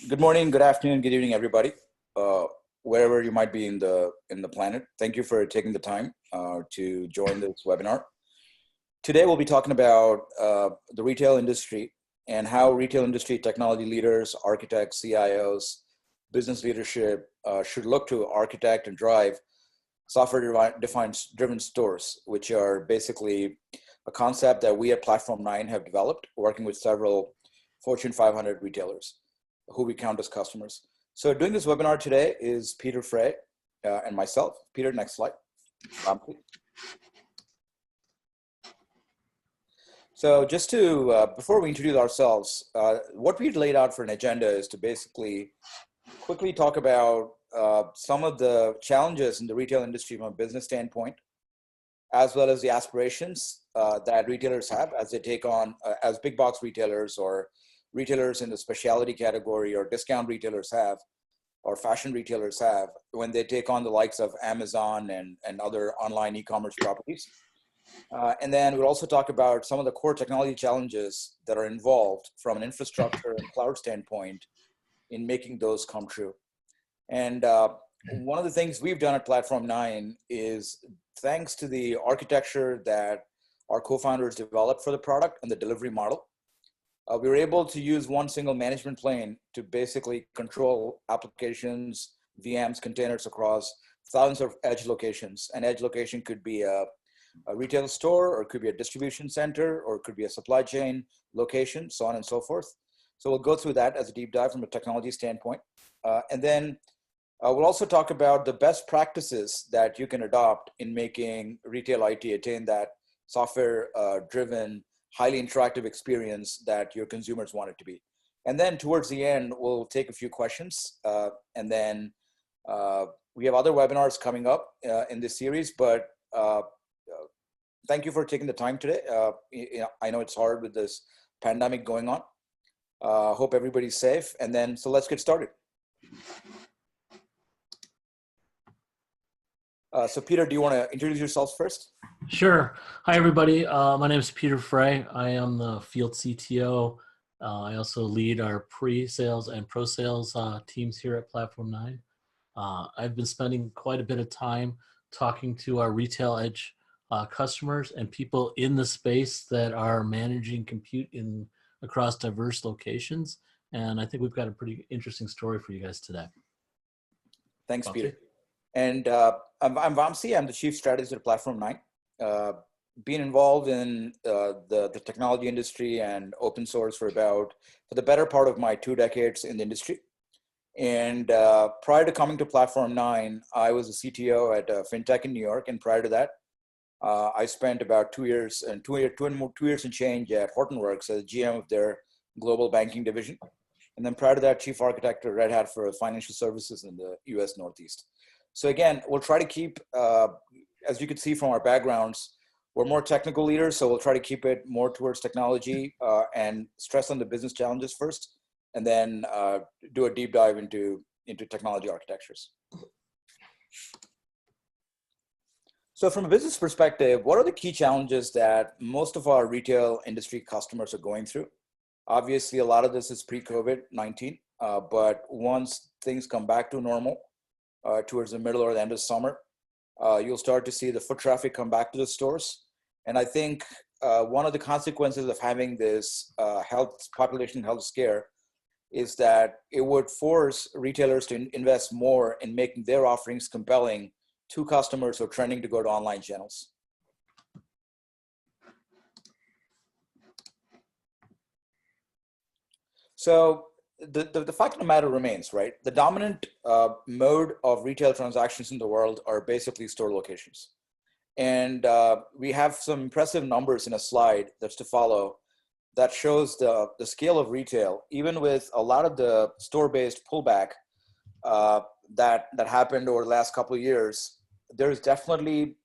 Good morning, good afternoon, good evening, everybody, uh, wherever you might be in the planet. Thank you for taking the time to join this webinar. Today, we'll be talking about the retail industry and how retail industry technology leaders, architects, CIOs, business leadership should look to architect and drive software-defined driven stores, which are basically a concept that we at Platform 9 have developed, working with several Fortune 500 retailers who we count as customers. So doing this webinar today is Peter Frey and myself. Peter, next slide. So just to, before we introduce ourselves, what we've laid out for an agenda is to basically quickly talk about some of the challenges in the retail industry from a business standpoint, as well as the aspirations that retailers have as they take on, as big box retailers or retailers in the specialty category or discount retailers have, or fashion retailers have, when they take on the likes of Amazon and other online e-commerce properties. And then we'll also talk about some of the core technology challenges that are involved from an infrastructure and cloud standpoint in making those come true. And one of the things we've done at Platform 9 is, thanks to the architecture that our co-founders developed for the product and the delivery model, we were able to use one single management plane to basically control applications, VMs, containers across thousands of edge locations. An edge location could be a retail store, or it could be a distribution center, or it could be a supply chain location, so on and so forth. So we'll go through that as a deep dive from a technology standpoint. And then we'll also talk about the best practices that you can adopt in making retail IT attain that software-driven, highly interactive experience that your consumers want it to be. And then towards the end, we'll take a few questions. And then we have other webinars coming up in this series, but thank you for taking the time today. I know it's hard with this pandemic going on. Hope everybody's safe. And then, so let's get started. So Peter, do you want to introduce yourselves first? Sure. Hi, everybody. My name is Peter Frey. I am the field CTO. I also lead our pre-sales and pro-sales teams here at Platform 9. I've been spending quite a bit of time talking to our retail edge customers and people in the space that are managing compute across diverse locations. And I think we've got a pretty interesting story for you guys today. Thanks, Peter. And I'm Vamsi. I'm the Chief Strategist at Platform 9. Been involved in the technology industry and open source for the better part of my 2 decades in the industry. And prior to coming to Platform 9, I was a CTO at FinTech in New York. And prior to that, I spent about 2 years and 2 years and change at Hortonworks as GM of their global banking division. And then prior to that, Chief Architect at Red Hat for financial services in the US Northeast. So again, we'll try to keep, as you can see from our backgrounds, we're more technical leaders, so we'll try to keep it more towards technology and stress on the business challenges first, and then do a deep dive into technology architectures. So from a business perspective, what are the key challenges that most of our retail industry customers are going through? Obviously, a lot of this is pre-COVID-19, but once things come back to normal, towards the middle or the end of summer, you'll start to see the foot traffic come back to the stores. And I think one of the consequences of having this population health scare is that it would force retailers to invest more in making their offerings compelling to customers who are trending to go to online channels. So the fact of the matter remains, right? The dominant mode of retail transactions in the world are basically store locations. And we have some impressive numbers in a slide that's to follow that shows the scale of retail, even with a lot of the store-based pullback that happened over the last couple of years. There's definitely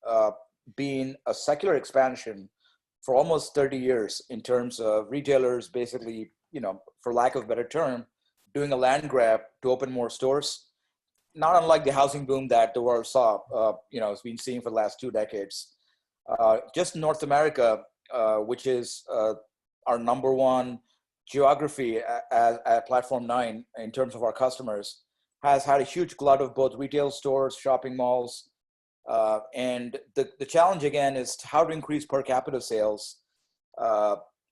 been a secular expansion for almost 30 years in terms of retailers basically, for lack of a better term, doing a land grab to open more stores, not unlike the housing boom that the world saw, has been seeing for the last 2 decades. Just North America, which is our #1 geography at Platform 9 in terms of our customers has had a huge glut of both retail stores, shopping malls, and the challenge again is how to increase per capita sales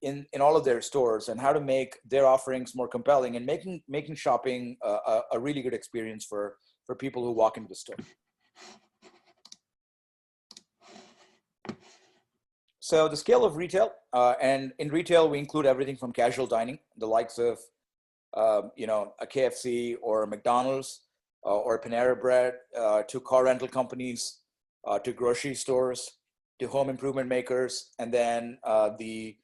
in all of their stores and how to make their offerings more compelling and making shopping a really good experience for people who walk into the store. So the scale of retail, and in retail, we include everything from casual dining, the likes of, a KFC or a McDonald's or a Panera Bread, to car rental companies, to grocery stores, to home improvement makers, and then the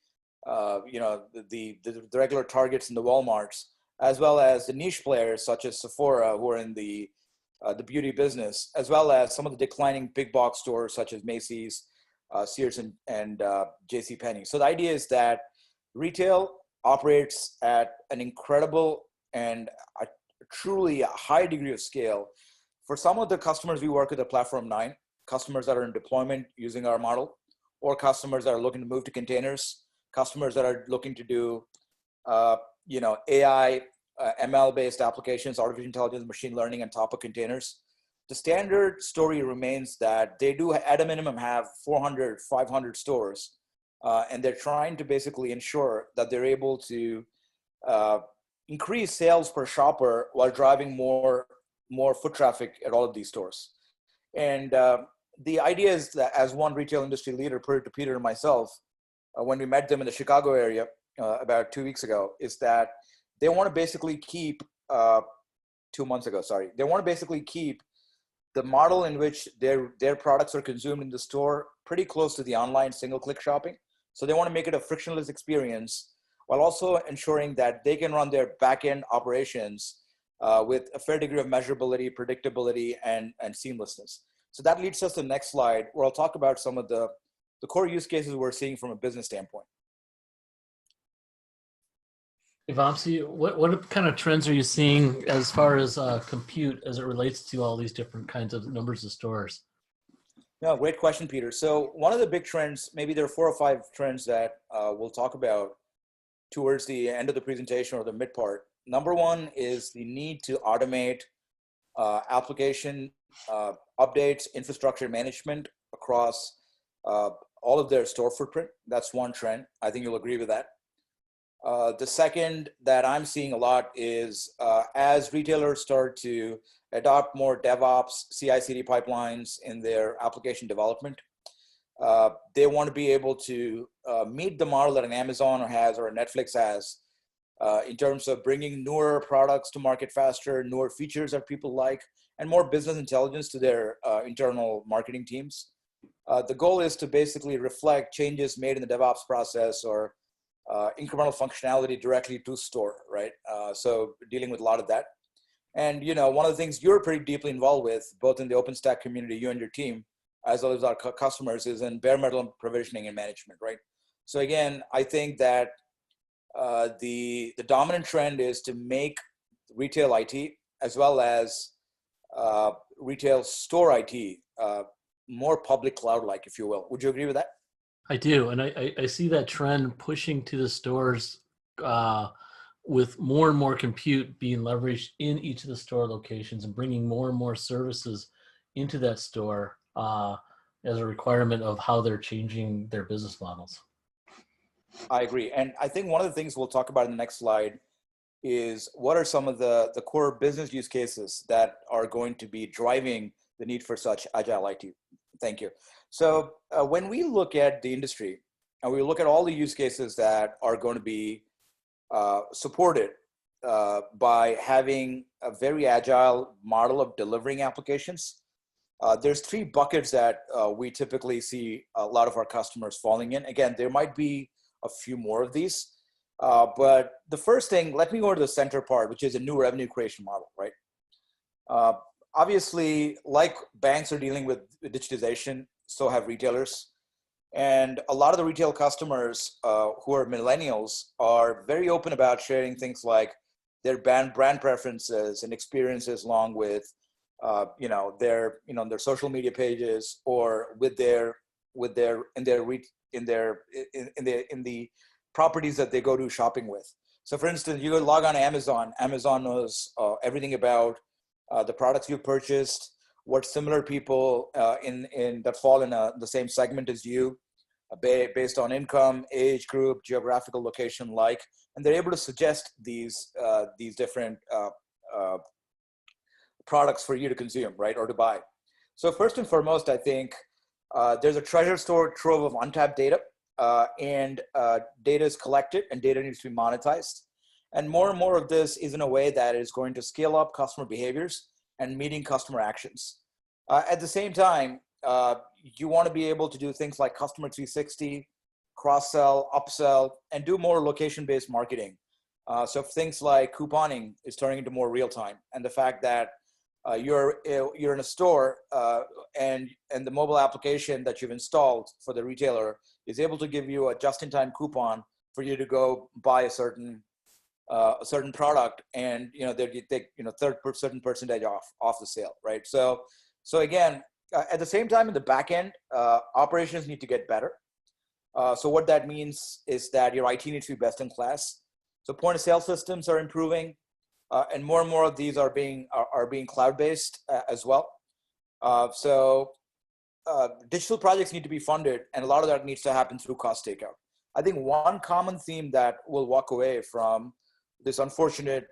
regular Targets and the Walmarts, as well as the niche players such as Sephora, who are in the beauty business, as well as some of the declining big box stores such as Macy's, Sears and J.C. Penney. So the idea is that retail operates at an incredible and a truly high degree of scale. For some of the customers we work with at Platform 9, customers that are in deployment using our model, or customers that are looking to move to containers, customers that are looking to do AI, ML-based applications, artificial intelligence, machine learning on top of containers. The standard story remains that they do at a minimum have 400, 500 stores, and they're trying to basically ensure that they're able to increase sales per shopper while driving more foot traffic at all of these stores. And the idea is that as one retail industry leader, put it to Peter and myself, when we met them in the Chicago area about 2 weeks ago, is that they want to basically keep, 2 months ago, sorry, they want to basically keep the model in which their products are consumed in the store pretty close to the online single-click shopping. So they want to make it a frictionless experience while also ensuring that they can run their back-end operations with a fair degree of measurability, predictability, and seamlessness. So that leads us to the next slide, where I'll talk about some of the core use cases we're seeing from a business standpoint. Vamsi, what kind of trends are you seeing as far as compute as it relates to all these different kinds of numbers of stores? No, great question, Peter. So one of the big trends, maybe there are 4 or 5 trends that we'll talk about towards the end of the presentation or the mid part. Number one is the need to automate application updates, infrastructure management across all of their store footprint. That's one trend. I think you'll agree with that. The second that I'm seeing a lot is as retailers start to adopt more DevOps, CI/CD pipelines in their application development, they want to be able to meet the model that an Amazon has or a Netflix has in terms of bringing newer products to market faster, newer features that people like, and more business intelligence to their internal marketing teams. The goal is to basically reflect changes made in the DevOps process or incremental functionality directly to store, right? So dealing with a lot of that. And, one of the things you're pretty deeply involved with, both in the OpenStack community, you and your team, as well as our customers, is in bare metal provisioning and management, right? So again, I think that the dominant trend is to make retail IT as well as retail store IT more public cloud-like, if you will. Would you agree with that? I do, and I see that trend pushing to the stores with more and more compute being leveraged in each of the store locations and bringing more and more services into that store as a requirement of how they're changing their business models. I agree. And I think one of the things we'll talk about in the next slide is what are some of the core business use cases that are going to be driving the need for such agile IT. Thank you. So when we look at the industry and we look at all the use cases that are going to be supported by having a very agile model of delivering applications, there's 3 buckets that we typically see a lot of our customers falling in. Again, there might be a few more of these, but the first thing, let me go to the center part, which is a new revenue creation model, right? Obviously, like banks are dealing with digitization, so have retailers. And a lot of the retail customers who are millennials are very open about sharing things like their brand preferences and experiences along with their social media pages or in the properties that they go to shopping with. So for instance, you go log on to Amazon. Amazon knows everything about the products you purchased, what similar people that fall in the same segment as you, based on income, age group, geographical location, and they're able to suggest these different products for you to consume, right, or to buy. So first and foremost, I think there's a treasure trove of untapped data, and data is collected and data needs to be monetized. And more of this is in a way that is going to scale up customer behaviors and meeting customer actions. At the same time, you want to be able to do things like customer 360, cross-sell, upsell, and do more location-based marketing. So things like couponing is turning into more real-time, and the fact that you're in a store and the mobile application that you've installed for the retailer is able to give you a just-in-time coupon for you to go buy a certain product, and they take certain percentage off the sale, right? So again, at the same time, in the back end, operations need to get better. So what that means is that your IT needs to be best in class. So point of sale systems are improving, and more of these are being cloud-based as well. So digital projects need to be funded, and a lot of that needs to happen through cost takeout. I think one common theme that we'll walk away from this unfortunate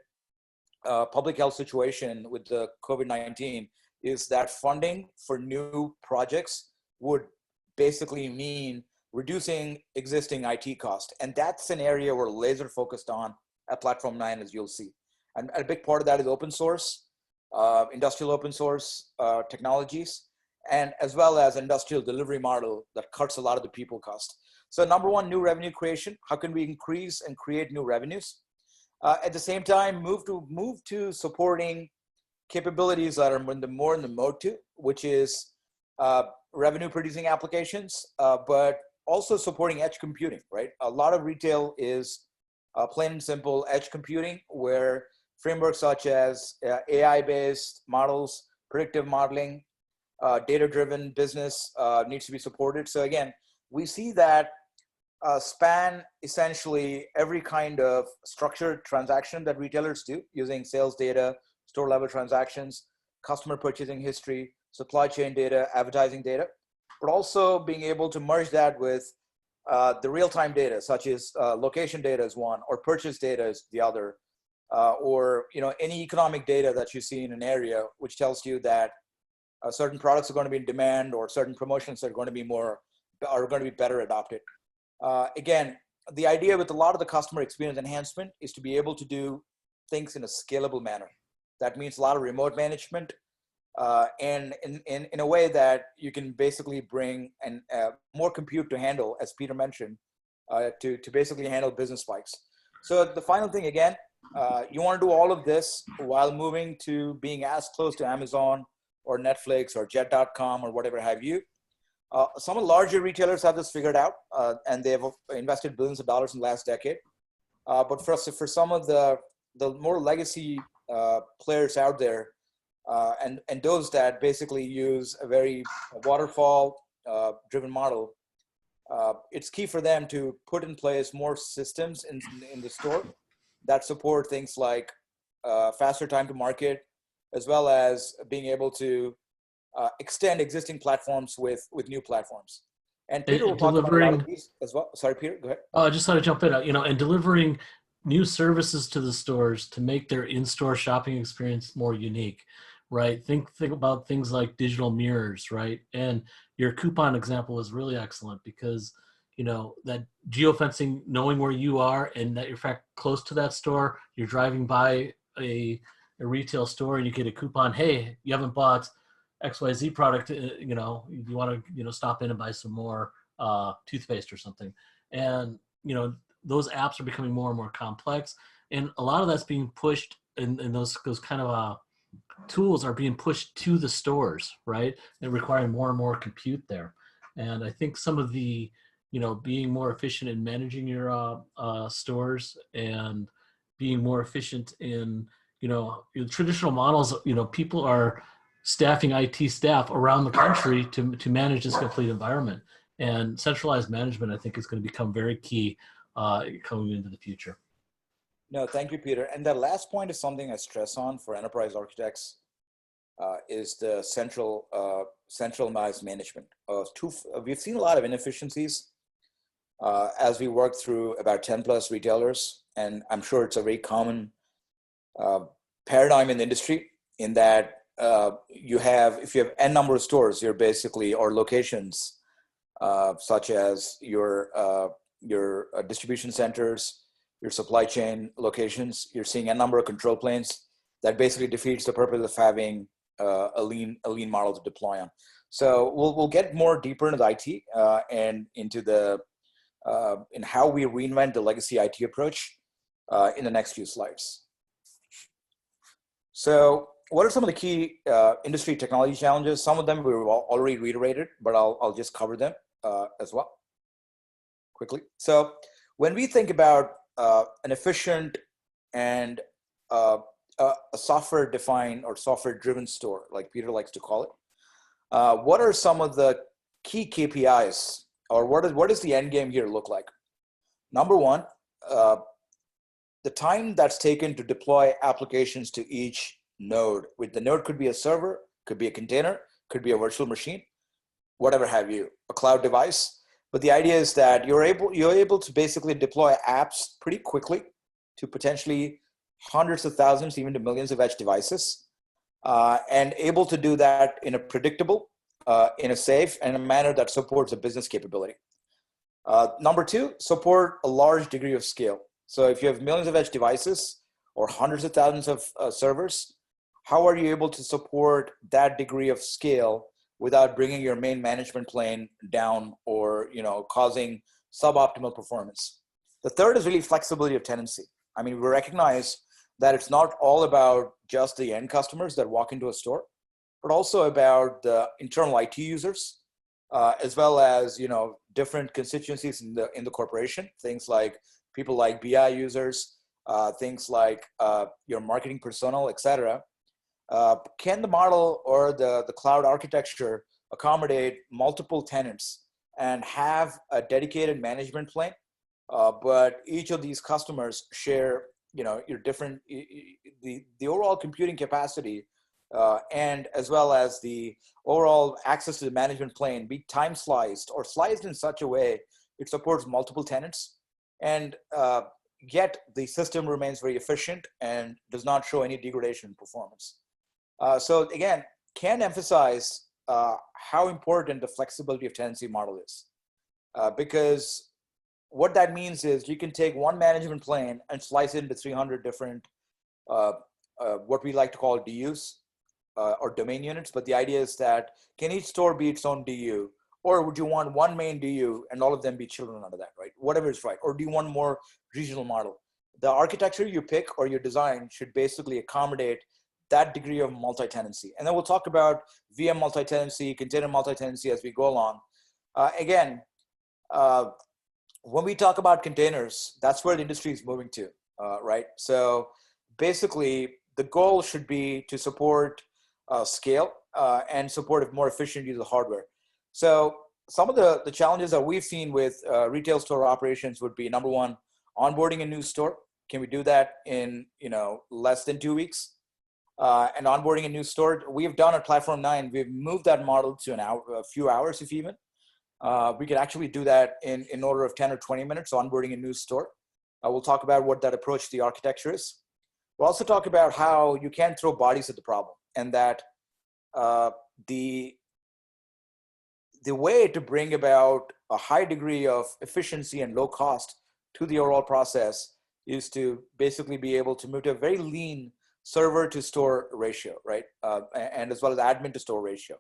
public health situation with the COVID-19 is that funding for new projects would basically mean reducing existing IT cost. And that's an area we're laser focused on at Platform 9, as you'll see. And a big part of that is open source, industrial open source technologies, and as well as industrial delivery model that cuts a lot of the people cost. So number one, new revenue creation. How can we increase and create new revenues? At the same time, move to supporting capabilities that are more in the mode 2, which is revenue producing applications, but also supporting edge computing, right? A lot of retail is plain and simple edge computing, where frameworks such as AI-based models, predictive modeling, data-driven business needs to be supported. So again, we see that span essentially every kind of structured transaction that retailers do using sales data, store level transactions, customer purchasing history, supply chain data, advertising data, but also being able to merge that with the real-time data, such as location data is one, or purchase data is the other, or any economic data that you see in an area, which tells you that certain products are going to be in demand, or certain promotions are going to be better adopted. Again, the idea with a lot of the customer experience enhancement is to be able to do things in a scalable manner. That means a lot of remote management, and in a way that you can basically bring more compute to handle, as Peter mentioned, to basically handle business spikes. So the final thing, again, you want to do all of this while moving to being as close to Amazon or Netflix or Jet.com or whatever have you. Some of the larger retailers have this figured out, and they've invested billions of dollars in the last decade. But for some of the more legacy players out there, and those that basically use a very waterfall driven model, it's key for them to put in place more systems in the store that support things like faster time to market, as well as being able to extend existing platforms with new platforms. And Peter will talk about a lot of these as well. Sorry, Peter, go ahead. I just thought to jump in, and delivering new services to the stores to make their in-store shopping experience more unique, right? Think about things like digital mirrors, right? And your coupon example is really excellent because, that geofencing, knowing where you are and that you're in fact close to that store, you're driving by a retail store and you get a coupon, hey, you haven't bought XYZ product, you want to, stop in and buy some more toothpaste or something. And, those apps are becoming more and more complex. And a lot of that's being pushed, and those kind of tools are being pushed to the stores, right? And requiring more and more compute there. And I think some of the, being more efficient in managing your stores and being more efficient in, your traditional models, people are staffing IT staff around the country to manage this complete environment. And centralized management, I think, is going to become very key coming into the future. No, thank you, Peter. And that last point is something I stress on for enterprise architects is the centralized management. We've seen a lot of inefficiencies as we work through about 10 plus retailers, and I'm sure it's a very common uh, paradigm in the industry in that if you have n number of stores, you're basically, or locations, such as your distribution centers, your supply chain locations, you're seeing a number of control planes. That basically defeats the purpose of having a lean model to deploy on. So we'll get more deeper into the IT and into in how we reinvent the legacy IT approach in the next few slides. So what are some of the key industry technology challenges? Some of them we've already reiterated, but I'll just cover them as well quickly. So when we think about an efficient and a software-defined or software-driven store, like Peter likes to call it, what are some of the key KPIs, or what does the end game here look like? Number one, the time that's taken to deploy applications to each node. The node could be a server, could be a container, could be a virtual machine, whatever have you, a cloud device. But the idea is that you're able to basically deploy apps pretty quickly to potentially hundreds of thousands, even to millions of edge devices, and able to do that in a predictable, in a safe, and a manner that supports a business capability. Number two, support a large degree of scale. So if you have millions of edge devices or hundreds of thousands of servers, how are you able to support that degree of scale without bringing your main management plane down or causing suboptimal performance? The third is really flexibility of tenancy. I mean, we recognize that it's not all about just the end customers that walk into a store, but also about the internal IT users, as well as different constituencies in the corporation. Things like people like BI users, things like your marketing personnel, et cetera. Can the model or the cloud architecture accommodate multiple tenants and have a dedicated management plane? But each of these customers share, your different, the overall computing capacity and as well as the overall access to the management plane be time sliced or sliced in such a way it supports multiple tenants, and yet the system remains very efficient and does not show any degradation in performance. So again, can't emphasize how important the flexibility of tenancy model is, because what that means is you can take one management plane and slice it into 300 different, what we like to call DUs or domain units. But the idea is that can each store be its own DU? Or would you want one main DU and all of them be children under that, right? Whatever is right. Or do you want more regional model? The architecture you pick or your design should basically accommodate that degree of multi-tenancy. And then we'll talk about VM multi-tenancy, container multi-tenancy as we go along. Again, when we talk about containers, that's where the industry is moving to, right? So basically, the goal should be to support scale and support a more efficient use of hardware. So some of the challenges that we've seen with retail store operations would be, number one, onboarding a new store. Can we do that in less than 2 weeks? And onboarding a new store, we've done at Platform 9, we've moved that model to a few hours, if even. We could actually do that in order of 10 or 20 minutes, onboarding a new store. We'll talk about what that approach to the architecture is. We'll also talk about how you can't throw bodies at the problem, and that the way to bring about a high degree of efficiency and low cost to the overall process is to basically be able to move to a very lean server to store ratio, right? And as well as admin to store ratio.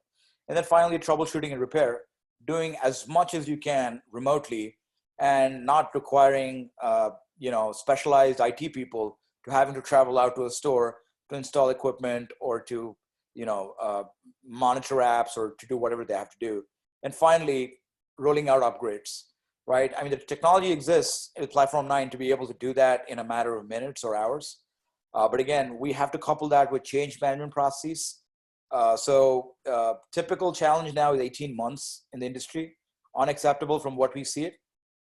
And then finally, troubleshooting and repair, doing as much as you can remotely and not requiring specialized IT people to having to travel out to a store to install equipment or to monitor apps or to do whatever they have to do. And finally, rolling out upgrades, right? I mean, the technology exists in Platform 9 to be able to do that in a matter of minutes or hours. But again, we have to couple that with change management processes. Typical challenge now is 18 months in the industry, unacceptable from what we see it.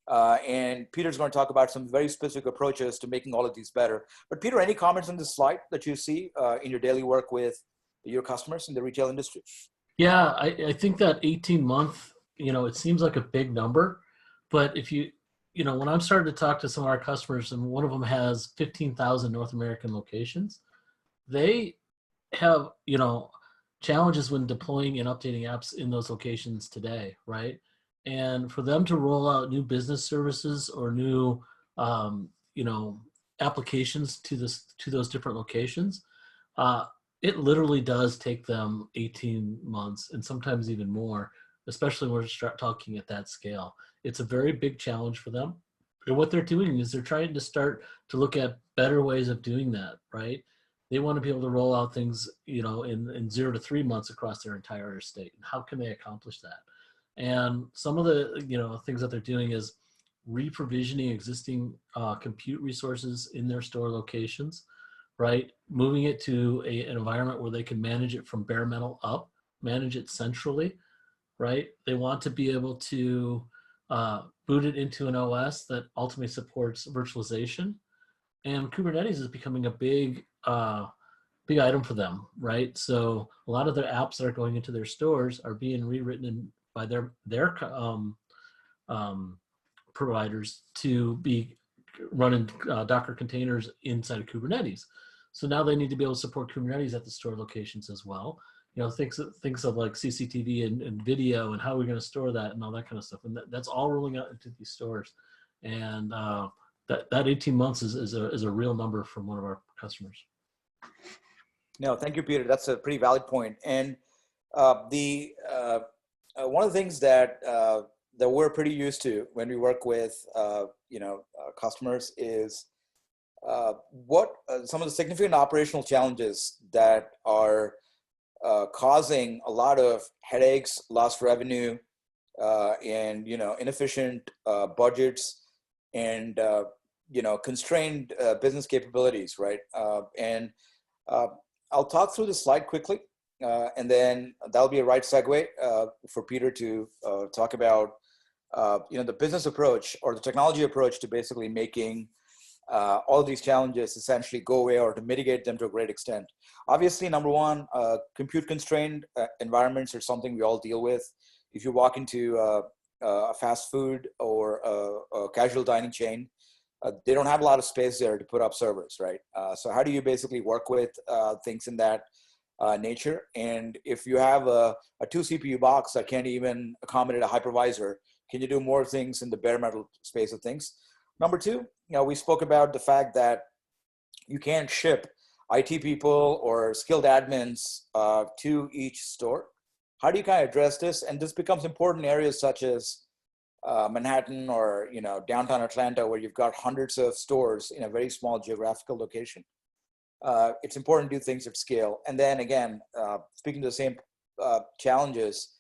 And Peter's going to talk about some very specific approaches to making all of these better. But Peter, any comments on this slide that you see in your daily work with your customers in the retail industry? Yeah, I think that 18-month, it seems like a big number, but if when I'm starting to talk to some of our customers, and one of them has 15,000 North American locations, they have, challenges when deploying and updating apps in those locations today, right? And for them to roll out new business services or new, applications to those different locations, it literally does take them 18 months and sometimes even more, especially when we start talking at that scale. It's a very big challenge for them. And what they're doing is they're trying to start to look at better ways of doing that, right? They want to be able to roll out things, in 0 to 3 months across their entire estate. And how can they accomplish that? And some of the, things that they're doing is re-provisioning existing compute resources in their store locations, right? Moving it to an environment where they can manage it from bare metal up, manage it centrally, right? They want to be able to boot it into an OS that ultimately supports virtualization. And Kubernetes is becoming a big item for them, right? So a lot of their apps that are going into their stores are being rewritten by their providers to be running Docker containers inside of Kubernetes. So now they need to be able to support Kubernetes at the store locations as well. Things of like CCTV and video and how we're going to store that and all that kind of stuff. And that's all rolling out into these stores. And that 18 months is a real number from one of our customers. No, thank you, Peter. That's a pretty valid point. And one of the things that we're pretty used to when we work with customers is what some of the significant operational challenges that are causing a lot of headaches, lost revenue, and inefficient budgets, and constrained business capabilities, right? And I'll talk through this slide quickly, and then that'll be a right segue for Peter to talk about the business approach or the technology approach to basically making all of these challenges essentially go away or to mitigate them to a great extent. Obviously, number one, compute constrained environments are something we all deal with. If you walk into a fast food or a casual dining chain, they don't have a lot of space there to put up servers, right? So how do you basically work with things in that nature? And if you have a 2 CPU box that can't even accommodate a hypervisor, can you do more things in the bare metal space of things? Number two, we spoke about the fact that you can't ship IT people or skilled admins to each store. How do you kind of address this? And this becomes important in areas such as Manhattan or downtown Atlanta, where you've got hundreds of stores in a very small geographical location. It's important to do things at scale. And then again, speaking to the same challenges,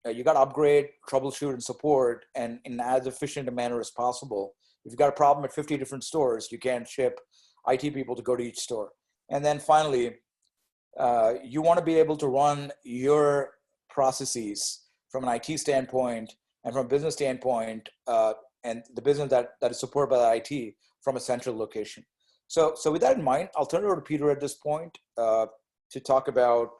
you got to upgrade, troubleshoot, and support, and in as efficient a manner as possible. If you've got a problem at 50 different stores, you can't ship IT people to go to each store. And then finally, you want to be able to run your processes from an IT standpoint and from a business standpoint, and the business that is supported by the IT from a central location. So with that in mind, I'll turn it over to Peter at this point to talk about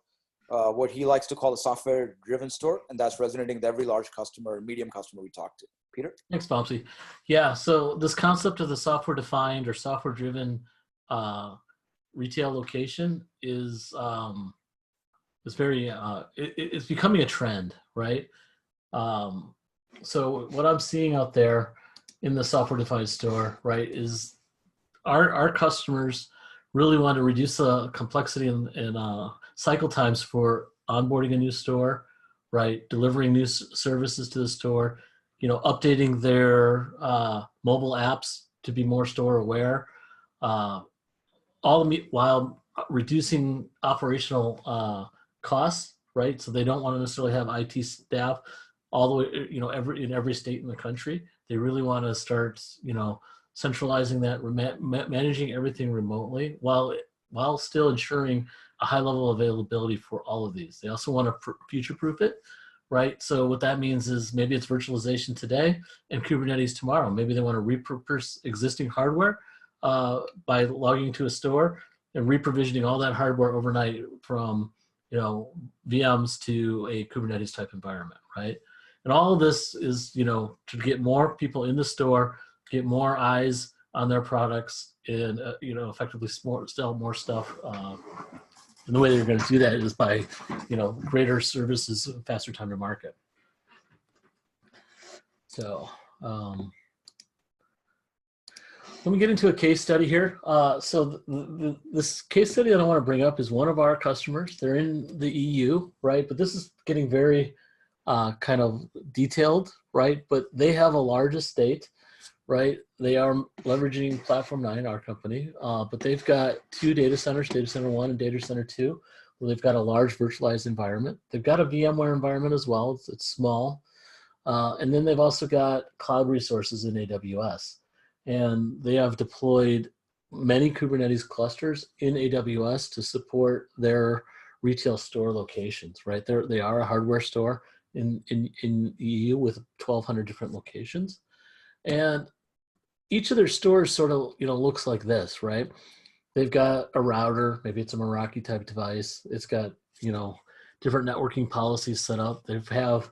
what he likes to call a software-driven store, and that's resonating with every large customer, medium customer we talk to. Peter? Thanks, Vamsi. Yeah, so this concept of the software-defined or software-driven retail location is very, it's becoming a trend, right? So what I'm seeing out there in the software-defined store, right, is our customers really want to reduce the complexity and cycle times for onboarding a new store, right? Delivering new services to the store, updating their mobile apps to be more store aware, while reducing operational costs, right? So they don't want to necessarily have IT staff all the way, in every state in the country. They really want to start, centralizing that, managing everything remotely while still ensuring a high level of availability for all of these. They also want to future-proof it, right? So what that means is maybe it's virtualization today and Kubernetes tomorrow. Maybe they want to repurpose existing hardware by logging to a store and reprovisioning all that hardware overnight from, you know, VMs to a Kubernetes type environment, right? And all of this is, you know, to get more people in the store, get more eyes on their products, and you know, effectively sell more stuff. And the way they're going to do that is by, you know, greater services, faster time to market. So let me get into a case study here. This case study that I want to bring up is one of our customers. They're in the EU, right? But this is getting very kind of detailed, right? But they have a large estate, right? They are leveraging Platform 9, our company, but they've got 2 data centers, Data Center 1 and Data Center 2. Well, they've got a large virtualized environment. They've got a VMware environment as well. It's small. And then they've also got cloud resources in AWS. And they have deployed many Kubernetes clusters in AWS to support their retail store locations, right? They are a hardware store in EU with 1,200 different locations. And each of their stores sort of, you know, looks like this, right? They've got a router, maybe it's a Meraki type device. It's got, you know, different networking policies set up. They have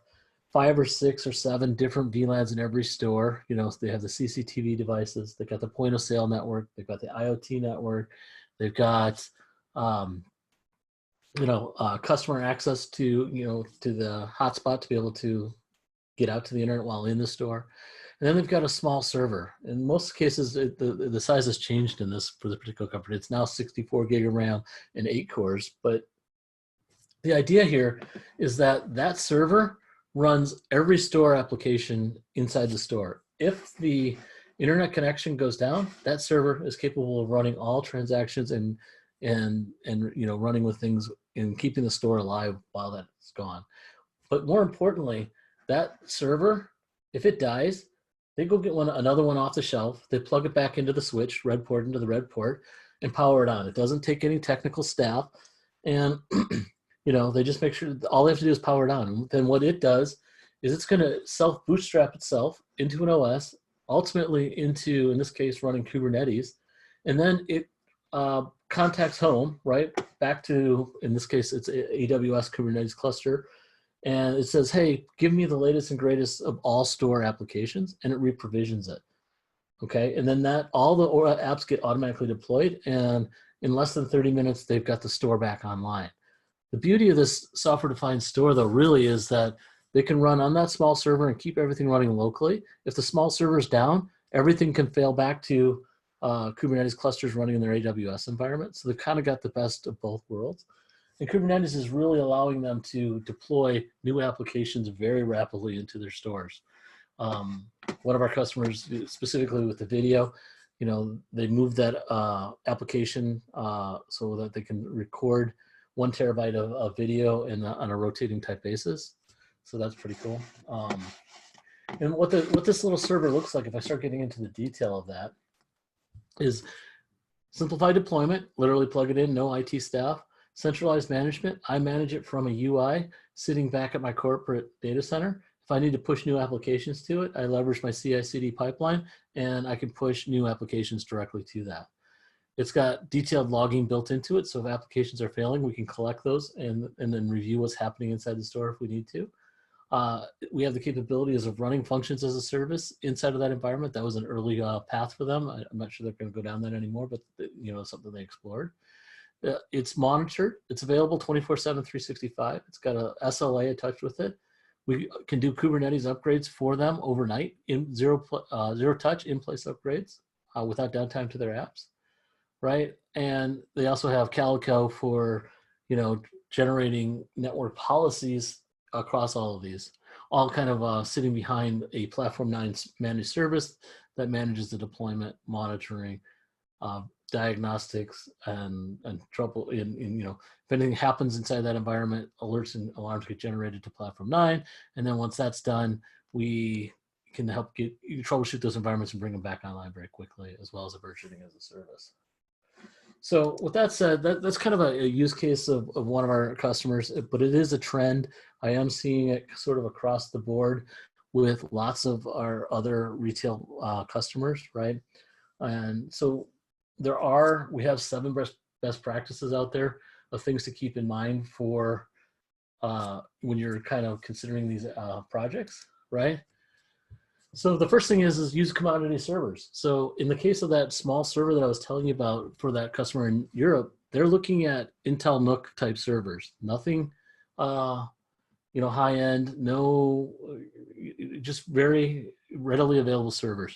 5 or 6 or 7 different VLANs in every store. You know, so they have the CCTV devices. They've got the point of sale network. They've got the IoT network. They've got, you know, customer access to, you know, to the hotspot to be able to get out to the internet while in the store. And then they've got a small server. In most cases, the size has changed in this for the particular company. It's now 64 gig of RAM and 8 cores. But the idea here is that that server runs every store application inside the store. If the internet connection goes down, that server is capable of running all transactions and you know, running with things and keeping the store alive while that's gone. But more importantly, that server, if it dies, they go get another one off the shelf. They plug it back into the switch, red port into the red port, and power it on. It doesn't take any technical staff, and you know, they just make sure all they have to do is power it on. And then what it does is it's going to self-bootstrap itself into an OS, ultimately into, in this case, running Kubernetes, and then it contacts home, right, back to, in this case, it's AWS Kubernetes cluster, and it says, hey, give me the latest and greatest of all store applications, and it reprovisions it. Okay, and then that all the apps get automatically deployed, and in less than 30 minutes, they've got the store back online. The beauty of this software-defined store, though, really is that they can run on that small server and keep everything running locally. If the small server is down, everything can fail back to Kubernetes clusters running in their AWS environment. So they've kind of got the best of both worlds. And Kubernetes is really allowing them to deploy new applications very rapidly into their stores. One of our customers, specifically with the video, you know, they moved that application so that they can record 1 terabyte of video on a rotating type basis. So that's pretty cool. And what this little server looks like, if I start getting into the detail of that, is simplified deployment, literally plug it in, no IT staff. Centralized management, I manage it from a UI sitting back at my corporate data center. If I need to push new applications to it, I leverage my CI/CD pipeline, and I can push new applications directly to that. It's got detailed logging built into it, so if applications are failing, we can collect those and then review what's happening inside the store if we need to. We have the capabilities of running functions as a service inside of that environment. That was an early path for them. I'm not sure they're going to go down that anymore, but you know, something they explored. It's monitored. It's available 24/7, 365. It's got a SLA attached with it. We can do Kubernetes upgrades for them overnight in zero touch in-place upgrades without downtime to their apps, right? And they also have Calico for, you know, generating network policies across all of these, all kind of sitting behind a Platform 9 managed service that manages the deployment, monitoring, diagnostics, and trouble in, you know, if anything happens inside that environment, alerts and alarms get generated to Platform 9. And then once that's done, we can help troubleshoot those environments and bring them back online very quickly, as well as a versioning as a service. So with that said, that's kind of a use case of one of our customers, but it is a trend. I am seeing it sort of across the board with lots of our other retail customers, right? And so we have 7 best practices out there of things to keep in mind for when you're kind of considering these projects, right? So the first thing is use commodity servers. So in the case of that small server that I was telling you about for that customer in Europe, they're looking at Intel NUC type servers. Nothing, high end. No, just very readily available servers.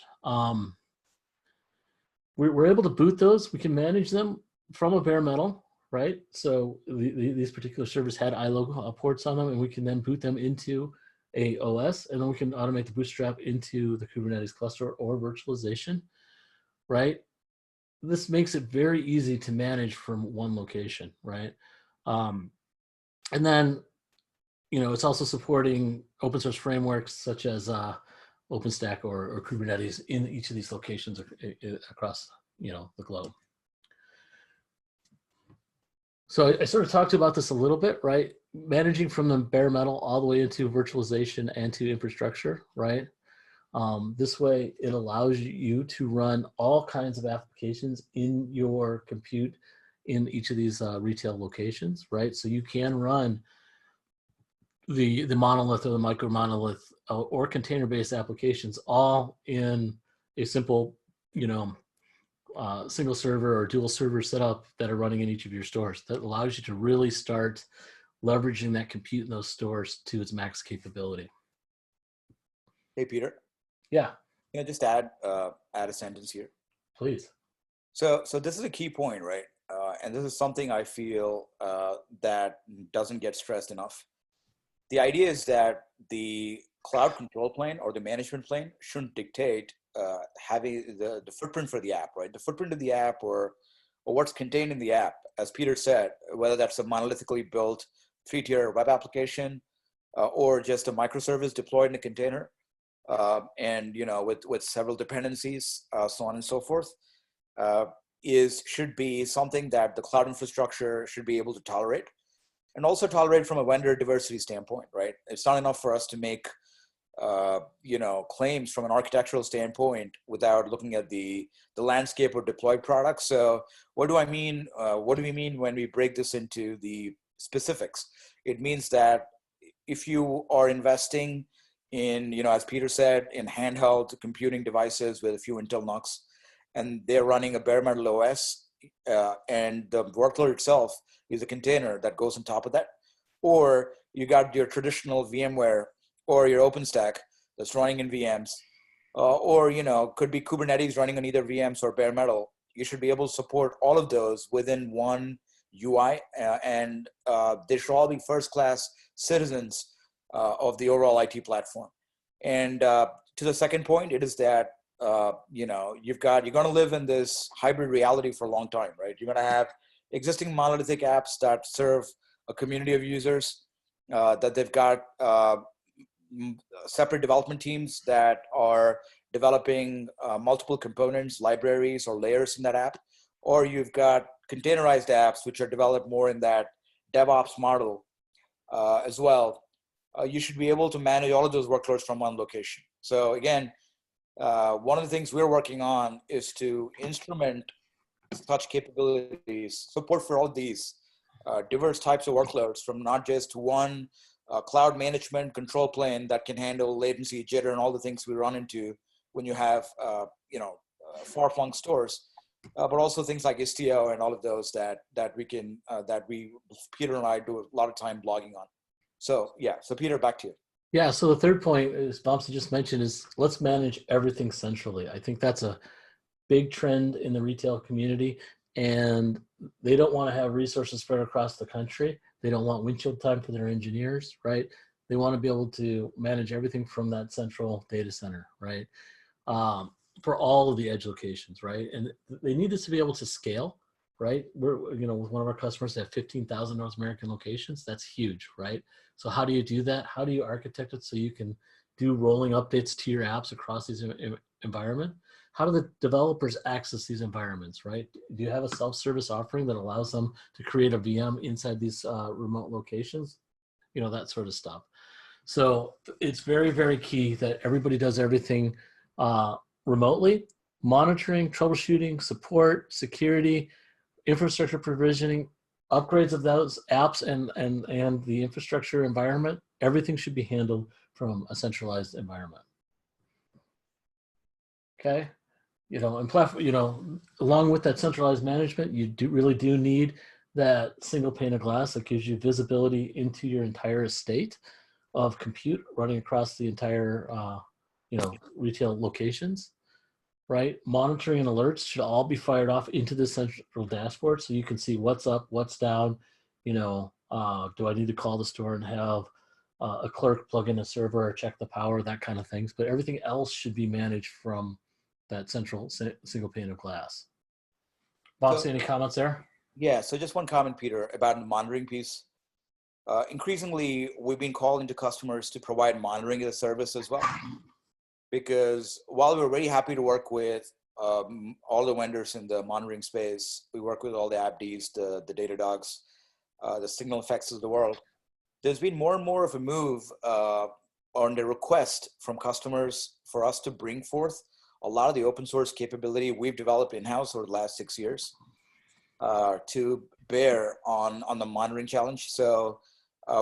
We're able to boot those. We can manage them from a bare metal, right? So these particular servers had iLO ports on them, and we can then boot them into a OS, and then we can automate the bootstrap into the Kubernetes cluster or virtualization, right? This makes it very easy to manage from one location, right? And then, it's also supporting open source frameworks such as OpenStack or Kubernetes in each of these locations across, the globe. So I sort of talked about this a little bit, right? Managing from the bare metal all the way into virtualization and to infrastructure, right? This way, it allows you to run all kinds of applications in your compute in each of these retail locations, right? So you can run the monolith or the micro monolith or container-based applications all in a simple, single server or dual server setup that are running in each of your stores. That allows you to really start leveraging that compute in those stores to its max capability. Hey, Peter. Yeah. Just add a sentence here. Please. So this is a key point, right? And this is something I feel that doesn't get stressed enough. The idea is that the cloud control plane or the management plane shouldn't dictate having the footprint for the app, right? The footprint of the app or what's contained in the app, as Peter said, whether that's a monolithically built 3-tier web application or just a microservice deployed in a container, and with several dependencies, so on and so forth, should be something that the cloud infrastructure should be able to tolerate, and also tolerate from a vendor diversity standpoint, right? It's not enough for us to make claims from an architectural standpoint without looking at the landscape of deployed products. So what do I mean? What do we mean when we break this into the specifics? It means that if you are investing in, as Peter said, in handheld computing devices with a few Intel NUCs, and they're running a bare metal OS, and the workload itself is a container that goes on top of that, or you got your traditional VMware or your OpenStack that's running in VMs, or could be Kubernetes running on either VMs or bare metal. You should be able to support all of those within one UI, and they should all be first-class citizens of the overall IT platform. And to the second point, it is that you're going to live in this hybrid reality for a long time, right? You're going to have existing monolithic apps that serve a community of users, that they've got separate development teams that are developing multiple components, libraries, or layers in that app, or you've got containerized apps which are developed more in that DevOps model as well. You should be able to manage all of those workloads from one location. So again, one of the things we're working on is to instrument such capabilities, support for all these diverse types of workloads, from not just one cloud management control plane that can handle latency, jitter, and all the things we run into when you have far-flung stores, but also things like Istio and all of those that Peter and I do a lot of time blogging on. So yeah, so Peter, back to you. Yeah, so the third point, as Vamsi just mentioned, is let's manage everything centrally. I think that's a big trend in the retail community, and they don't want to have resources spread across the country. They don't want windshield time for their engineers, right? They want to be able to manage everything from that central data center, right? For all of the edge locations, right? And they need this to be able to scale, right? We're, with one of our customers, they have 15,000 North American locations. That's huge, right? So how do you do that? How do you architect it so you can do rolling updates to your apps across these environment? how do the developers access these environments, right? Do you have a self-service offering that allows them to create a VM inside these remote locations? You know, that sort of stuff. So it's very, very key that everybody does everything remotely. Monitoring, troubleshooting, support, security, infrastructure provisioning, upgrades of those apps and the infrastructure environment, everything should be handled from a centralized environment. Okay, you know, and platform, you know, along with that centralized management, you really do need that single pane of glass that gives you visibility into your entire estate of compute running across the entire, you know, retail locations, right? Monitoring and alerts should all be fired off into the central dashboard so you can see what's up, what's down, you know, do I need to call the store and have a clerk plug in a server or check the power, that kind of things. But everything else should be managed from that central single pane of glass. Boxy, any comments there? Yeah, so just one comment, Peter, about the monitoring piece. Increasingly, we've been calling to customers to provide monitoring as a service as well. Because while we're very happy to work with all the vendors in the monitoring space, we work with all the AppDs, the Datadogs, the Signal Effects of the world, there's been more and more of a move on the request from customers for us to bring forth a lot of the open source capability we've developed in-house over the last 6 years to bear on the monitoring challenge. So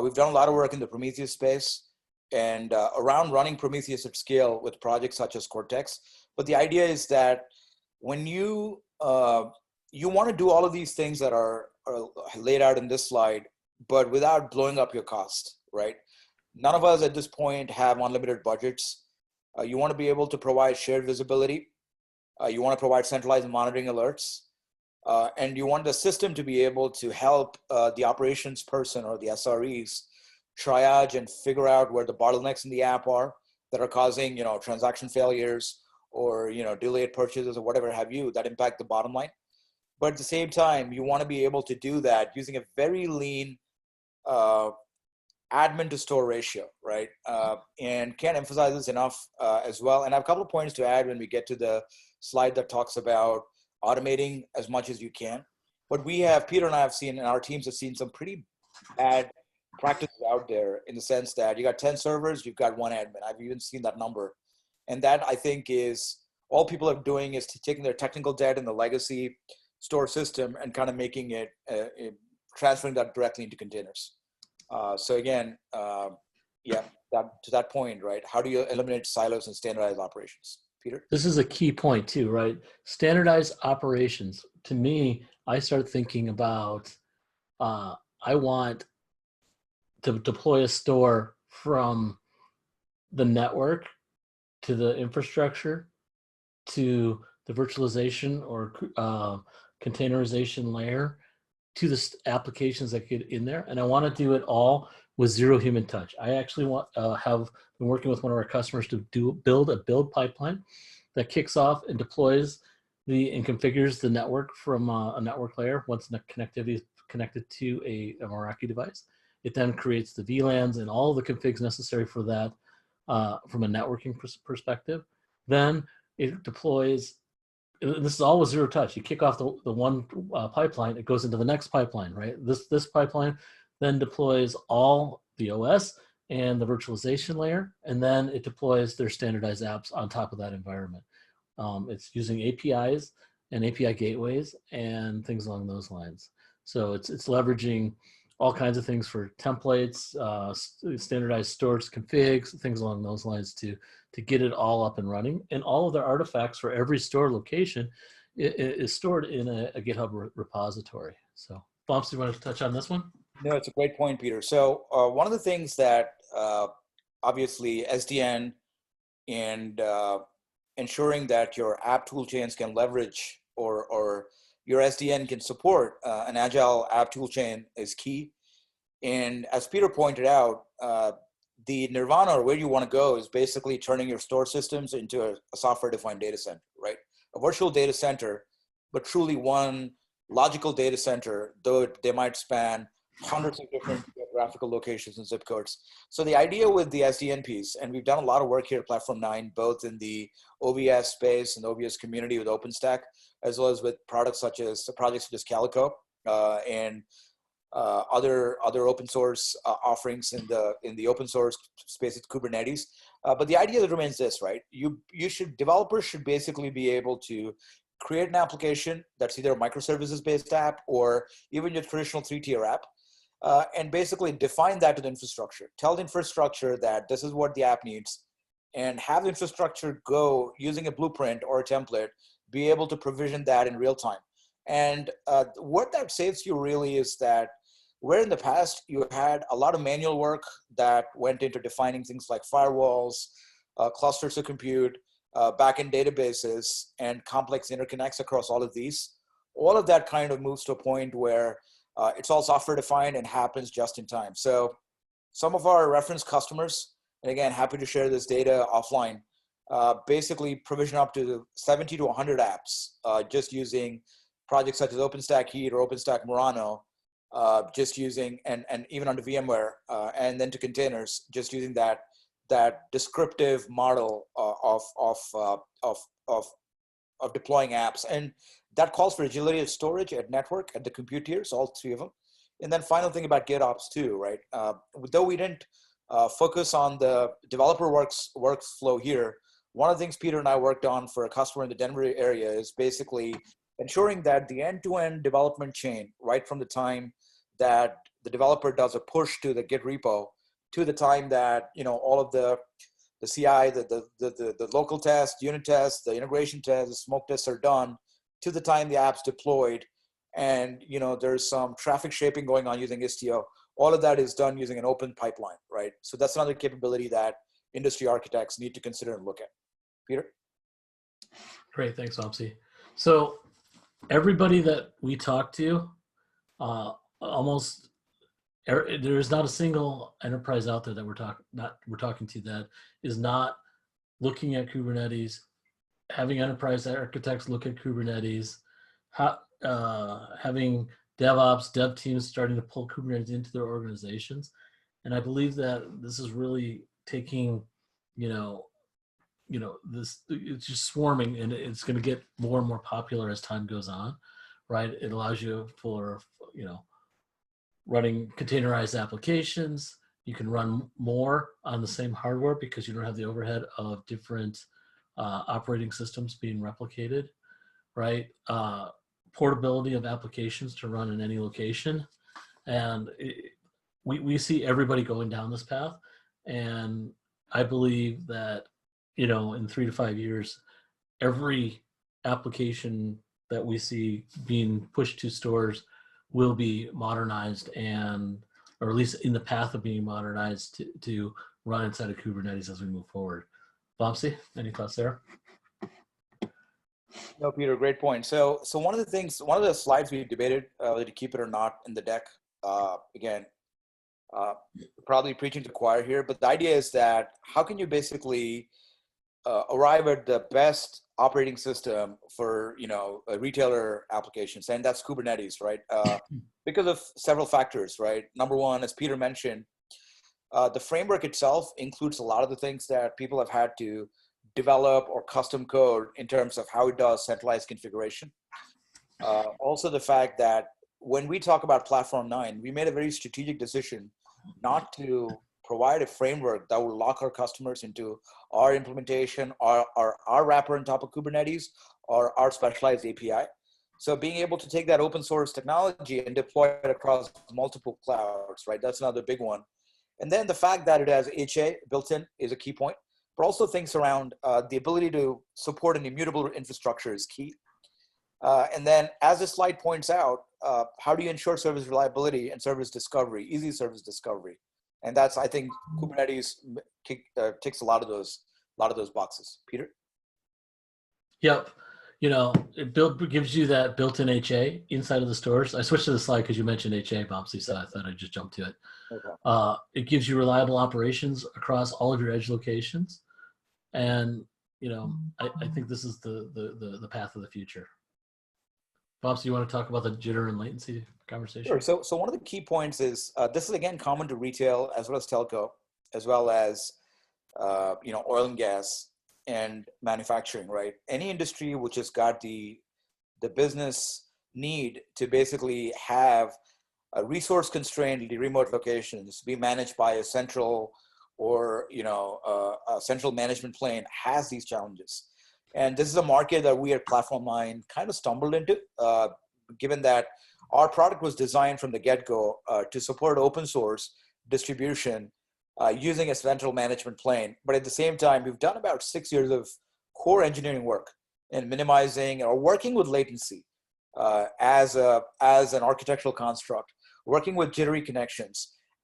we've done a lot of work in the Prometheus space and around running Prometheus at scale with projects such as Cortex. But the idea is that when you want to do all of these things that are laid out in this slide, but without blowing up your cost, right? None of us at this point have unlimited budgets. You want to be able to provide shared visibility. You want to provide centralized monitoring alerts. And you want the system to be able to help the operations person or the SREs triage and figure out where the bottlenecks in the app are that are causing, you know, transaction failures or, you know, delayed purchases or whatever have you that impact the bottom line. But at the same time, you want to be able to do that using a very lean admin to store ratio, right? And can't emphasize this enough as well. And I have a couple of points to add when we get to the slide that talks about automating as much as you can. But we have, Peter and I have seen, and our teams have seen some pretty bad practices out there in the sense that you got 10 servers, you've got one admin. I've even seen that number. And that I think is, all people are doing is taking their technical debt in the legacy store system and kind of making it, transferring that directly into containers. So again, yeah, to that point, right? How do you eliminate silos and standardize operations? Peter? This is a key point too, right? Standardized operations. To me, I start thinking about, I want to deploy a store from the network to the infrastructure to the virtualization or containerization layer to the applications that get in there. And I want to do it all with zero human touch. I actually have been working with one of our customers to build a build pipeline that kicks off and deploys and configures the network from a network layer once the connectivity is connected to a Meraki device. It then creates the VLANs and all the configs necessary for that from a networking perspective. Then it deploys, and this is all with zero touch. You kick off the one pipeline, it goes into the next pipeline, right? This pipeline then deploys all the OS and the virtualization layer, and then it deploys their standardized apps on top of that environment. It's using APIs and API gateways and things along those lines. So it's leveraging all kinds of things for templates, standardized storage configs, things along those lines to get it all up and running. And all of their artifacts for every store location is stored in a GitHub repository. So, Bumps, do you want to touch on this one? No, it's a great point, Peter. So one of the things that obviously SDN and ensuring that your app toolchains can leverage or your SDN can support an agile app toolchain is key. And as Peter pointed out, the nirvana or where you want to go is basically turning your store systems into a software-defined data center, right? A virtual data center, but truly one logical data center, though they might span hundreds of different geographical locations and zip codes. So the idea with the SDN piece, and we've done a lot of work here at Platform 9, both in the OVS space and OVS community with OpenStack, as well as with projects such as Calico and other open source offerings in the open source space with Kubernetes. But the idea that remains this, right? Developers should basically be able to create an application that's either a microservices based app or even your traditional 3-tier app, and basically define that to the infrastructure. Tell the infrastructure that this is what the app needs, and have the infrastructure go using a blueprint or a template, be able to provision that in real time. And what that saves you really is that where in the past you had a lot of manual work that went into defining things like firewalls, clusters of compute, backend databases, and complex interconnects across all of these, all of that kind of moves to a point where it's all software defined and happens just in time. So some of our reference customers, and again, happy to share this data offline, basically provision up to 70 to 100 apps just using projects such as OpenStack Heat or OpenStack Murano, just using, and even under VMware, and then to containers, just using that descriptive model of deploying apps. And that calls for agility of storage at network, at the compute tiers, all three of them. And then final thing about GitOps too, right? Though we didn't focus on the developer workflow here, one of the things Peter and I worked on for a customer in the Denver area is basically ensuring that the end-to-end development chain, right from the time that the developer does a push to the Git repo to the time that, you know, all of the CI, the local test, unit test, the integration test, the smoke tests are done, to the time the app's deployed, and, you know, there's some traffic shaping going on using Istio. All of that is done using an open pipeline, right? So that's another capability that industry architects need to consider and look at. Peter? Great, thanks, Vamsi. So everybody that we talk to, almost there is not a single enterprise out there that we're talking to that is not looking at Kubernetes, having enterprise architects look at Kubernetes, having DevOps, dev teams starting to pull Kubernetes into their organizations. And I believe that this is really taking, this, it's just swarming, and it's going to get more and more popular as time goes on, right? It allows you for, running containerized applications. You can run more on the same hardware because you don't have the overhead of different operating systems being replicated, right? Portability of applications to run in any location. And we see everybody going down this path. And I believe that, in 3 to 5 years, every application that we see being pushed to stores will be modernized, or at least in the path of being modernized to run inside of Kubernetes as we move forward. Vamsi, any thoughts there? No, Peter, great point. So one of the slides we debated whether to keep it or not in the deck, again, probably preaching to the choir here, but the idea is that how can you basically arrive at the best operating system for a retailer applications, and that's Kubernetes, right? Because of several factors, right? Number one, as Peter mentioned, the framework itself includes a lot of the things that people have had to develop or custom code in terms of how it does centralized configuration. Also the fact that when we talk about Platform 9, we made a very strategic decision not to provide a framework that will lock our customers into our implementation, our wrapper on top of Kubernetes, or our specialized API. So being able to take that open source technology and deploy it across multiple clouds, right? That's another big one. And then the fact that it has HA built in is a key point, but also things around the ability to support an immutable infrastructure is key. And then as the slide points out, how do you ensure service reliability and service discovery, easy service discovery? And that's, I think, Kubernetes ticks a lot of those boxes. Peter? Yep. It gives you that built-in HA inside of the stores. I switched to the slide because you mentioned HA, Vamsi, so I thought I'd just jump to it. Okay. It gives you reliable operations across all of your edge locations. And, I think this is the path of the future. Vamsi, you want to talk about the jitter and latency conversation. Sure. So one of the key points is this is again common to retail as well as telco, as well as oil and gas and manufacturing, right? Any industry which has got the business need to basically have a resource constrained remote locations be managed by a central or a central management plane has these challenges. And this is a market that we at Platform 9 kind of stumbled into, given that our product was designed from the get-go to support open source distribution using a central management plane. But at the same time, we've done about 6 years of core engineering work in minimizing or working with latency as an architectural construct, working with jittery connections,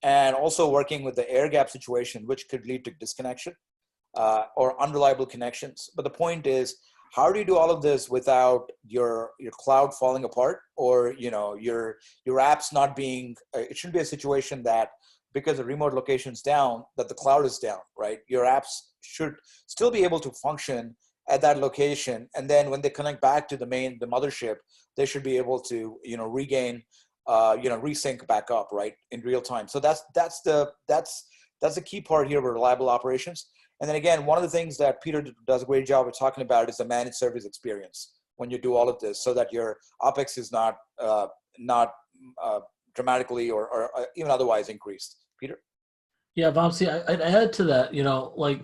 and also working with the air gap situation, which could lead to disconnection or unreliable connections. But the point is, how do you do all of this without your cloud falling apart, or your apps not being? It shouldn't be a situation that because the remote location's down, that the cloud is down, right? Your apps should still be able to function at that location, and then when they connect back to the mothership, they should be able to regain, resync back up, right, in real time. So that's the key part here with reliable operations. And then again, one of the things that Peter does a great job of talking about is the managed service experience when you do all of this, so that your OPEX is not dramatically or even otherwise increased. Peter? Yeah, Vamsi, I'd add to that, like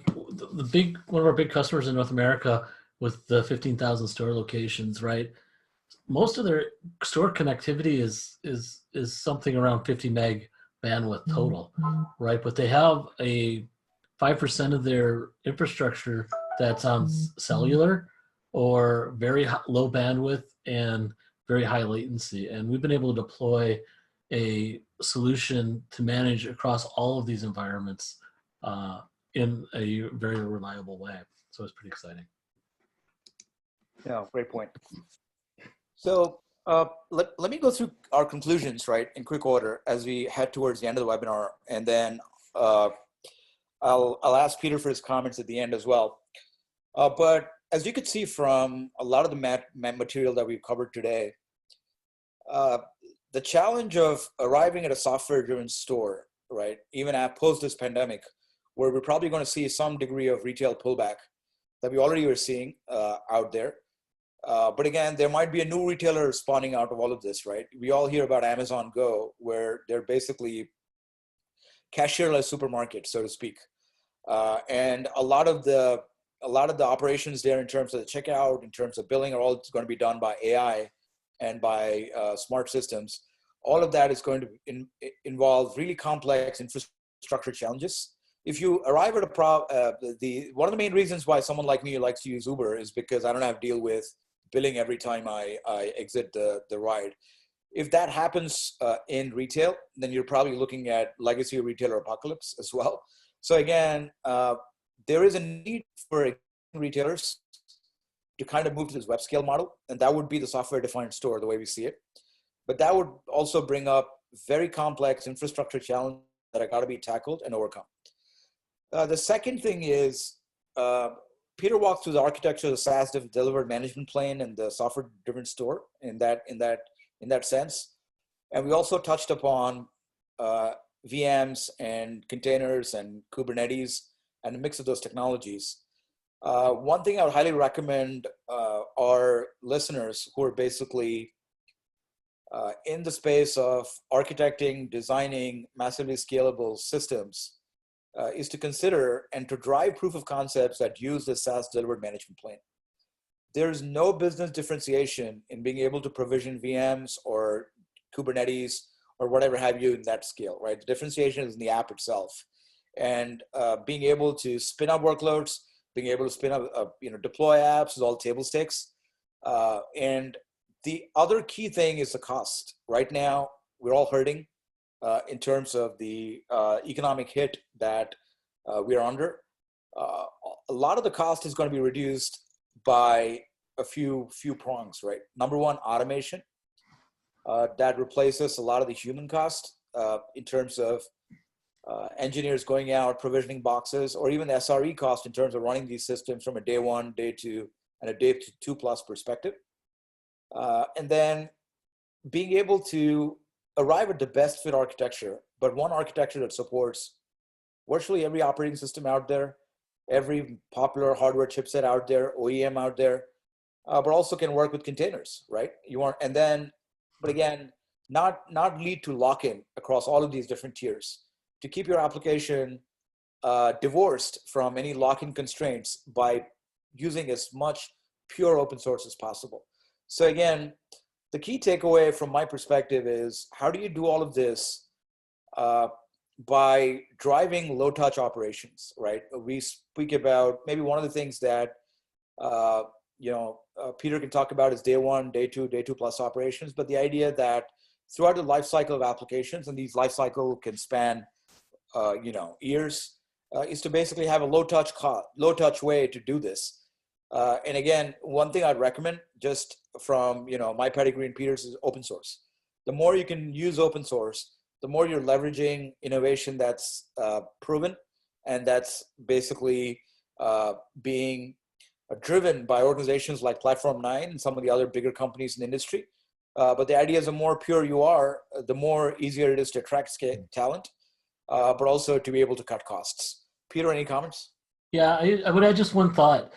one of our big customers in North America with the 15,000 store locations, right? Most of their store connectivity is something around 50 meg bandwidth total, right? But they have a 5% of their infrastructure that's on cellular or very low bandwidth and very high latency. And we've been able to deploy a solution to manage across all of these environments in a very reliable way. So it's pretty exciting. Yeah, great point. So let me go through our conclusions, right, in quick order as we head towards the end of the webinar, and then I'll ask Peter for his comments at the end as well. But as you could see from a lot of the material that we've covered today, the challenge of arriving at a software-driven store, right, even post this pandemic, where we're probably going to see some degree of retail pullback that we already are seeing out there. But again, there might be a new retailer spawning out of all of this, right? We all hear about Amazon Go, where they're basically cashierless supermarkets, so to speak. And a lot of the operations there in terms of the checkout, in terms of billing, are all going to be done by AI and by smart systems. All of that is going to involve really complex infrastructure challenges. If you arrive at one of the main reasons why someone like me likes to use Uber is because I don't have to deal with billing every time I exit the ride. If that happens in retail, then you're probably looking at legacy retailer apocalypse as well. So again, there is a need for retailers to kind of move to this web scale model, and that would be the software-defined store, the way we see it. But that would also bring up very complex infrastructure challenges that are got to be tackled and overcome. The second thing is, Peter walked through the architecture of the SaaS delivered management plane and the software-driven store in that sense. And we also touched upon VMs and containers and Kubernetes and a mix of those technologies. One thing I would highly recommend our listeners who are basically in the space of architecting, designing massively scalable systems is to consider and to drive proof of concepts that use the SaaS delivered management plane. There's no business differentiation in being able to provision VMs or Kubernetes or whatever have you in that scale, right? The differentiation is in the app itself. And being able to spin up workloads, being able to spin up, deploy apps is all table stakes. And the other key thing is the cost. Right now, we're all hurting in terms of the economic hit that we're under. A lot of the cost is going to be reduced by a few prongs, right? Number one, automation. That replaces a lot of the human cost in terms of engineers going out, provisioning boxes, or even the SRE cost in terms of running these systems from a day one, day two, and a day 2+ perspective. And then being able to arrive at the best fit architecture, but one architecture that supports virtually every operating system out there, every popular hardware chipset out there, OEM out there, but also can work with containers, right? You want, and then, but again, not lead to lock-in across all of these different tiers to keep your application divorced from any lock-in constraints by using as much pure open source as possible. So again, the key takeaway from my perspective is how do you do all of this by driving low touch operations, right? We speak about maybe one of the things that Peter can talk about is day one, day two plus operations, but the idea that throughout the life cycle of applications, and these life cycle can span years, is to basically have a low touch way to do this. And again, one thing I'd recommend just from my pedigree and Peter's is open source. The more you can use open source, the more you're leveraging innovation that's proven and that's basically being driven by organizations like Platform 9 and some of the other bigger companies in the industry. But the idea is the more pure you are, the more easier it is to attract talent, but also to be able to cut costs. Peter, any comments? Yeah, I would add just one thought.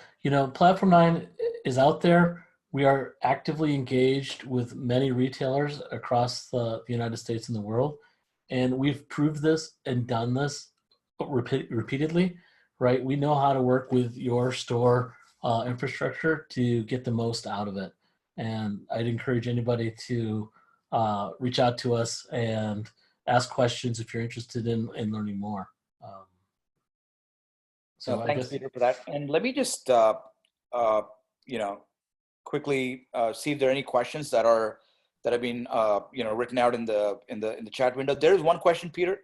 Platform 9 is out there. We are actively engaged with many retailers across the United States and the world. And we've proved this and done this repeatedly, right? We know how to work with your store infrastructure to get the most out of it. And I'd encourage anybody to reach out to us and ask questions if you're interested in learning more. So thanks, Peter, for that. And let me just quickly see if there are any questions that have been written out in the chat window. There is one question, Peter,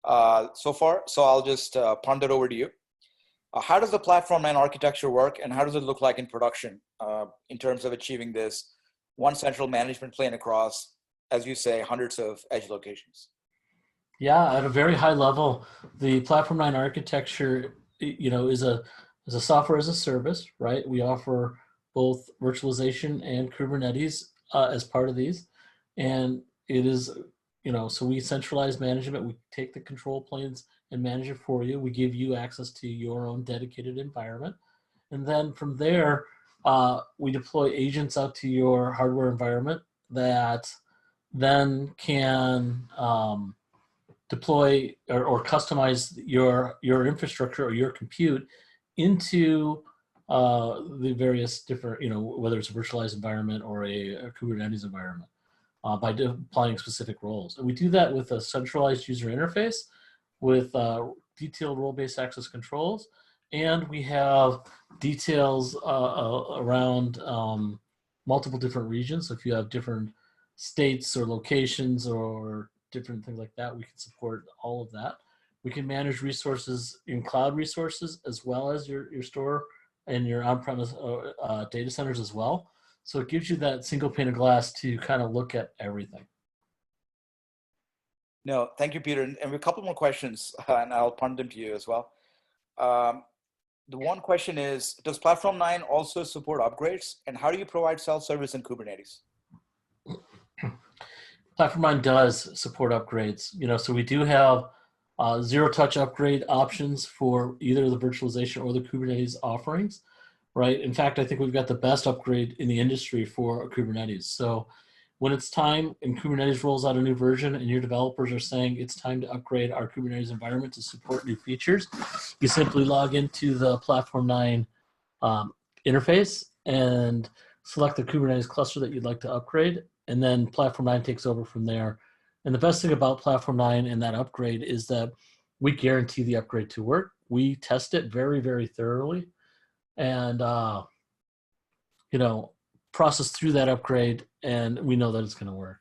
so far. So I'll just punt it over to you. How does the Platform 9 architecture work, and how does it look like in production in terms of achieving this one central management plane across, as you say, hundreds of edge locations? Yeah, at a very high level, the Platform 9 architecture, is a software as a service, right? We offer both virtualization and Kubernetes as part of these, and it is, so we centralize management. We take the control planes and manage it for you. We give you access to your own dedicated environment, and then from there, we deploy agents out to your hardware environment that then can deploy or customize your infrastructure or your compute into the various different, whether it's a virtualized environment or a Kubernetes environment by applying specific roles. And we do that with a centralized user interface with detailed role-based access controls. And we have details around multiple different regions. So if you have different states or locations or different things like that, we can support all of that. We can manage resources in cloud resources as well as your store and your on-premise data centers as well. So it gives you that single pane of glass to kind of look at everything. No, thank you, Peter. And we have a couple more questions, and I'll punt them to you as well. The one question is, does Platform 9 also support upgrades? And how do you provide self-service in Kubernetes? Platform 9 does support upgrades. So we do have zero-touch upgrade options for either the virtualization or the Kubernetes offerings, right? In fact, I think we've got the best upgrade in the industry for Kubernetes. So when it's time and Kubernetes rolls out a new version and your developers are saying it's time to upgrade our Kubernetes environment to support new features, you simply log into the Platform 9 interface and select the Kubernetes cluster that you'd like to upgrade, and then Platform 9 takes over from there. And the best thing about Platform 9 and that upgrade is that we guarantee the upgrade to work. We test it very, very thoroughly and, process through that upgrade, and we know that it's going to work.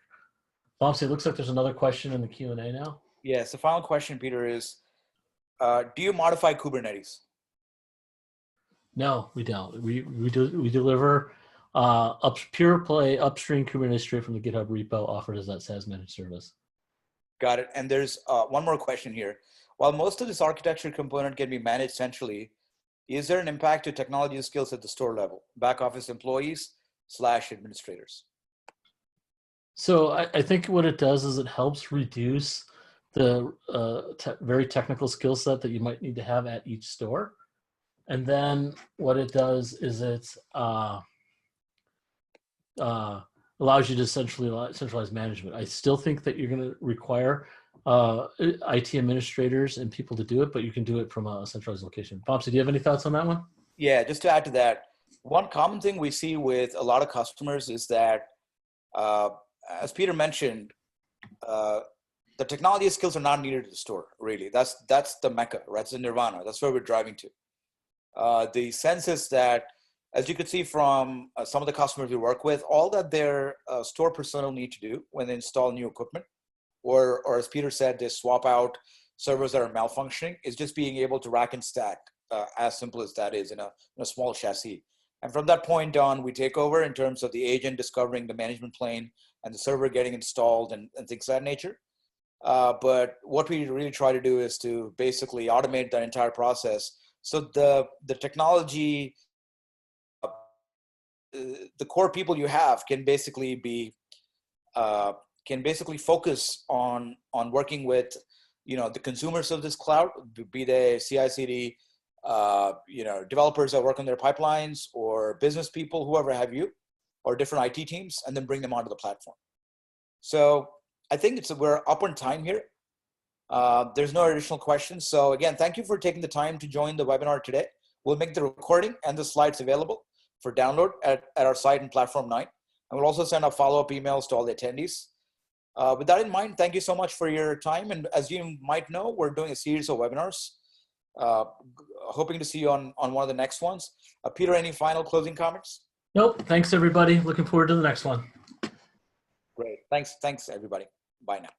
Vamsi, it looks like there's another question in the Q&A now. Yes, the final question, Peter, is do you modify Kubernetes? No, we don't. We deliver pure play upstream Kubernetes straight from the GitHub repo offered as that SaaS managed service. Got it. And there's one more question here. While most of this architecture component can be managed centrally, is there an impact to technology skills at the store level, back office employees / administrators? So I think what it does is it helps reduce the very technical skill set that you might need to have at each store. And then what it does is it uh, allows you to centralize management. I still think that you're going to require IT administrators and people to do it, but you can do it from a centralized location. Bob, do you have any thoughts on that one? Yeah, just to add to that, one common thing we see with a lot of customers is that, as Peter mentioned, the technology skills are not needed at the store, really. That's the mecca, right? It's the nirvana. That's where we're driving to. The sense is that, as you could see from some of the customers we work with, all that their store personnel need to do when they install new equipment, or as Peter said, they swap out servers that are malfunctioning, is just being able to rack and stack, as simple as that is in a small chassis. And from that point on, we take over in terms of the agent discovering the management plane and the server getting installed and things of that nature. But what we really try to do is to basically automate that entire process. So the technology, the core people you have can basically be focus on working with, the consumers of this cloud, be they CI/CD, developers that work on their pipelines, or business people, whoever have you, or different IT teams, and then bring them onto the platform. So I think we're up on time here. There's no additional questions. So again, thank you for taking the time to join the webinar today. We'll make the recording and the slides available for download at our site in Platform 9. And we'll also send out follow-up emails to all the attendees. With that in mind, thank you so much for your time. And as you might know, we're doing a series of webinars. Hoping to see you on one of the next ones. Peter, any final closing comments? Nope. Thanks, everybody. Looking forward to the next one. Great. Thanks, everybody. Bye now.